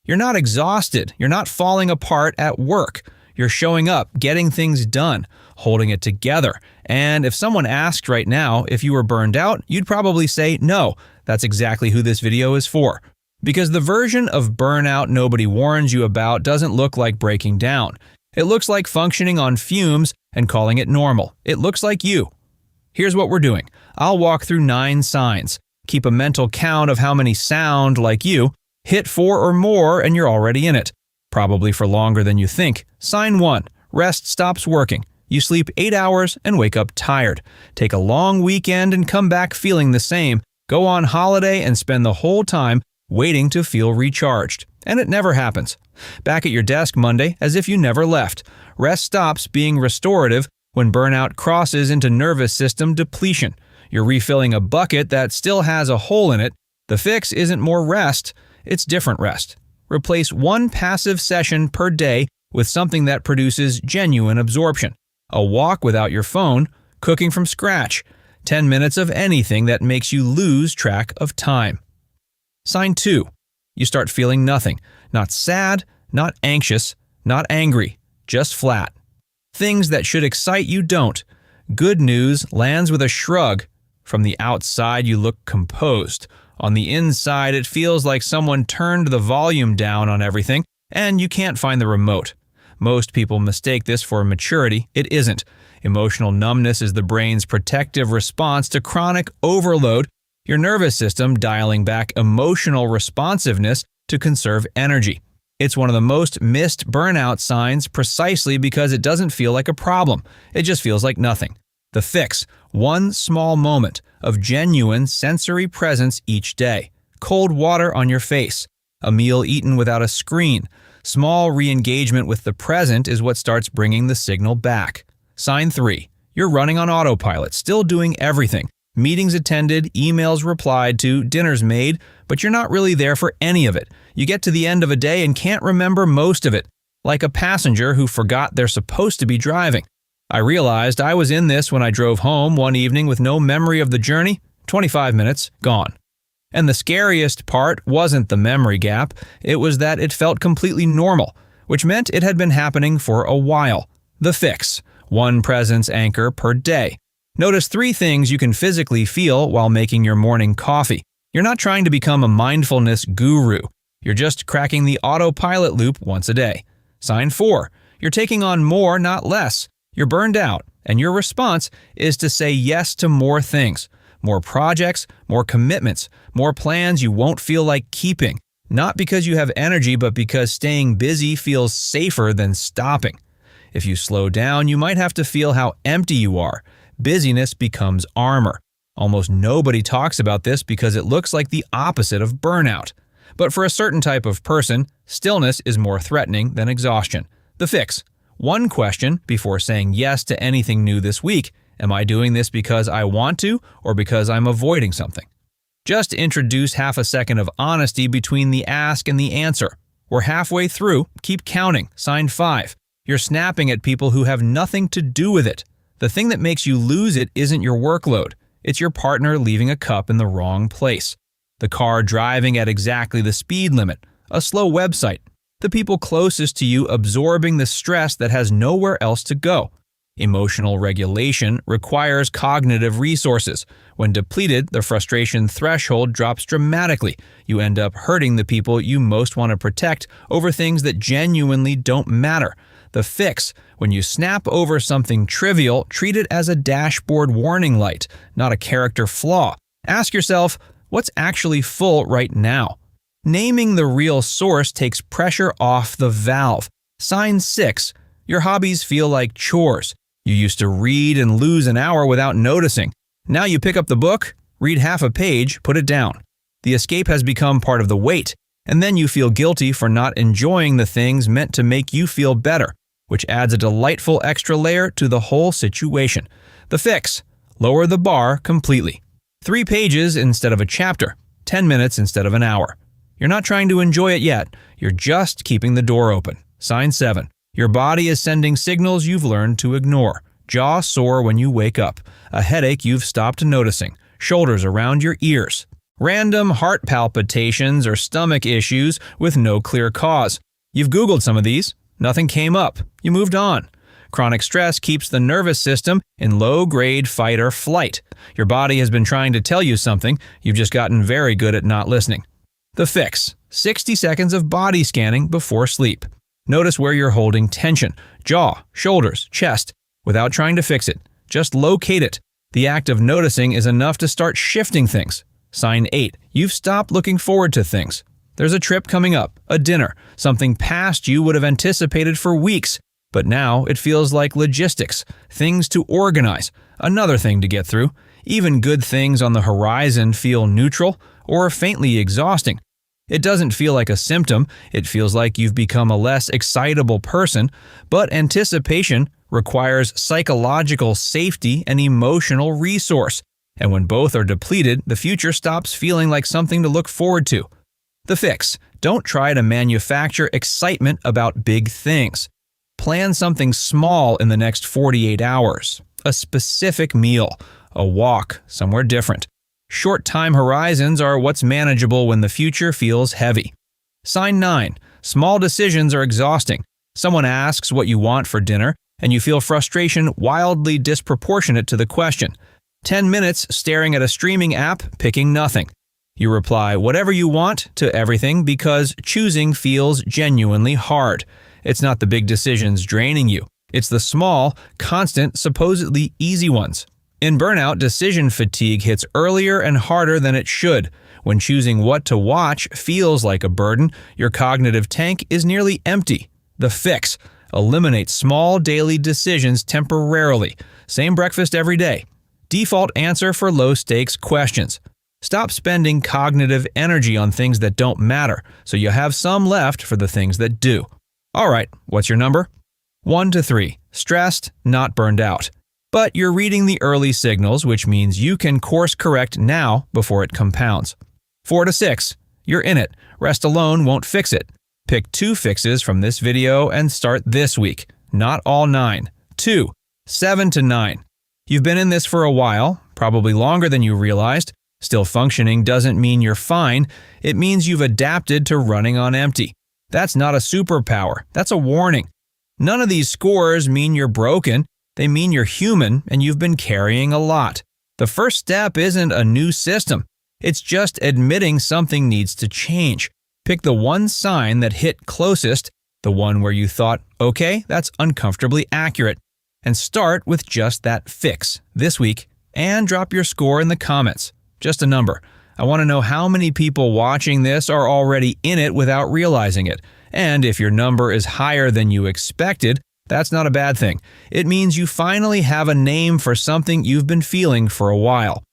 You're not exhausted. You're not falling apart at work. You're showing up, getting things done, holding it together. And if someone asked right now if you were burned out, you'd probably say no. That's exactly who this video is for. Because the version of burnout nobody warns you about doesn't look like breaking down. It looks like functioning on fumes and calling it normal. It looks like you. Here's what we're doing. I'll walk through 9 signs. Keep a mental count of how many sound like you. Hit 4 or more and you're already in it. Probably for longer than you think. Sign 1. Rest stops working. You sleep 8 hours and wake up tired. Take a long weekend and come back feeling the same. Go on holiday and spend the whole time waiting to feel recharged. And it never happens. Back at your desk Monday as if you never left. Rest stops being restorative when burnout crosses into nervous system depletion. You're refilling a bucket that still has a hole in it. The fix isn't more rest, it's different rest. Replace 1 passive session per day with something that produces genuine absorption. A walk without your phone, cooking from scratch, 10 minutes of anything that makes you lose track of time. Sign 2. You start feeling nothing. Not sad, not anxious, not angry, just flat. Things that should excite you don't. Good news lands with a shrug. From the outside, you look composed. On the inside, it feels like someone turned the volume down on everything, and you can't find the remote. Most people mistake this for maturity. It isn't. Emotional numbness is the brain's protective response to chronic overload, your nervous system dialing back emotional responsiveness to conserve energy. It's one of the most missed burnout signs precisely because it doesn't feel like a problem. It just feels like nothing. The fix: 1 small moment of genuine sensory presence each day. Cold water on your face. A meal eaten without a screen. Small re-engagement with the present is what starts bringing the signal back. Sign 3. You're running on autopilot, still doing everything. Meetings attended, emails replied to, dinners made, but you're not really there for any of it. You get to the end of a day and can't remember most of it. Like a passenger who forgot they're supposed to be driving. I realized I was in this when I drove home one evening with no memory of the journey. 25 minutes, gone. And the scariest part wasn't the memory gap, it was that it felt completely normal, which meant it had been happening for a while. The fix: 1 presence anchor per day. Notice 3 things you can physically feel while making your morning coffee. You're not trying to become a mindfulness guru. You're just cracking the autopilot loop once a day. Sign 4. You're taking on more, not less. You're burned out, and your response is to say yes to more things. More projects, more commitments, more plans you won't feel like keeping. Not because you have energy, but because staying busy feels safer than stopping. If you slow down, you might have to feel how empty you are. Busyness becomes armor. Almost nobody talks about this because it looks like the opposite of burnout. But for a certain type of person, stillness is more threatening than exhaustion. The fix: 1 question before saying yes to anything new this week. Am I doing this because I want to or because I'm avoiding something? Just introduce half a second of honesty between the ask and the answer. We're halfway through. Keep counting. Sign 5. You're snapping at people who have nothing to do with it. The thing that makes you lose it isn't your workload. It's your partner leaving a cup in the wrong place. The car driving at exactly the speed limit. A slow website. The people closest to you absorbing the stress that has nowhere else to go. Emotional regulation requires cognitive resources. When depleted, the frustration threshold drops dramatically. You end up hurting the people you most want to protect over things that genuinely don't matter. The fix: when you snap over something trivial, treat it as a dashboard warning light, not a character flaw. Ask yourself, what's actually full right now? Naming the real source takes pressure off the valve. Sign 6. Your hobbies feel like chores. You used to read and lose an hour without noticing. Now you pick up the book, read half a page, put it down. The escape has become part of the weight, and then you feel guilty for not enjoying the things meant to make you feel better, which adds a delightful extra layer to the whole situation. The fix: lower the bar completely. 3 pages instead of a chapter, 10 minutes instead of an hour. You're not trying to enjoy it yet, you're just keeping the door open. Sign 7. Your body is sending signals you've learned to ignore. Jaw sore when you wake up. A headache you've stopped noticing. Shoulders around your ears. Random heart palpitations or stomach issues with no clear cause. You've Googled some of these. Nothing came up. You moved on. Chronic stress keeps the nervous system in low-grade fight or flight. Your body has been trying to tell you something. You've just gotten very good at not listening. The fix: 60 seconds of body scanning before sleep. Notice where you're holding tension: jaw, shoulders, chest. Without trying to fix it, just locate it. The act of noticing is enough to start shifting things. Sign 8. You've stopped looking forward to things. There's a trip coming up, a dinner, something past you would have anticipated for weeks. But now it feels like logistics, things to organize, another thing to get through. Even good things on the horizon feel neutral or faintly exhausting. It doesn't feel like a symptom, it feels like you've become a less excitable person, but anticipation requires psychological safety and emotional resource. And when both are depleted, the future stops feeling like something to look forward to. The fix: don't try to manufacture excitement about big things. Plan something small in the next 48 hours. A specific meal, a walk, somewhere different. Short time horizons are what's manageable when the future feels heavy. Sign 9. Small decisions are exhausting. Someone asks what you want for dinner, and you feel frustration wildly disproportionate to the question. 10 minutes staring at a streaming app, picking nothing. You reply whatever you want to everything because choosing feels genuinely hard. It's not the big decisions draining you. It's the small, constant, supposedly easy ones. In burnout, decision fatigue hits earlier and harder than it should. When choosing what to watch feels like a burden, your cognitive tank is nearly empty. The fix: eliminate small daily decisions temporarily. Same breakfast every day. Default answer for low-stakes questions. Stop spending cognitive energy on things that don't matter, so you have some left for the things that do. All right, what's your number? 1 to 3. Stressed, not burned out. But you're reading the early signals, which means you can course correct now before it compounds. 4 to 6. You're in it. Rest alone won't fix it. Pick 2 fixes from this video and start this week. Not all 9. 2. 7 to 9. You've been in this for a while, probably longer than you realized. Still functioning doesn't mean you're fine. It means you've adapted to running on empty. That's not a superpower. That's a warning. None of these scores mean you're broken. They mean you're human and you've been carrying a lot. The first step isn't a new system. It's just admitting something needs to change. Pick the one sign that hit closest, the one where you thought, okay, that's uncomfortably accurate, and start with just that fix this week and drop your score in the comments. Just a number. I want to know how many people watching this are already in it without realizing it. And if your number is higher than you expected, that's not a bad thing. It means you finally have a name for something you've been feeling for a while.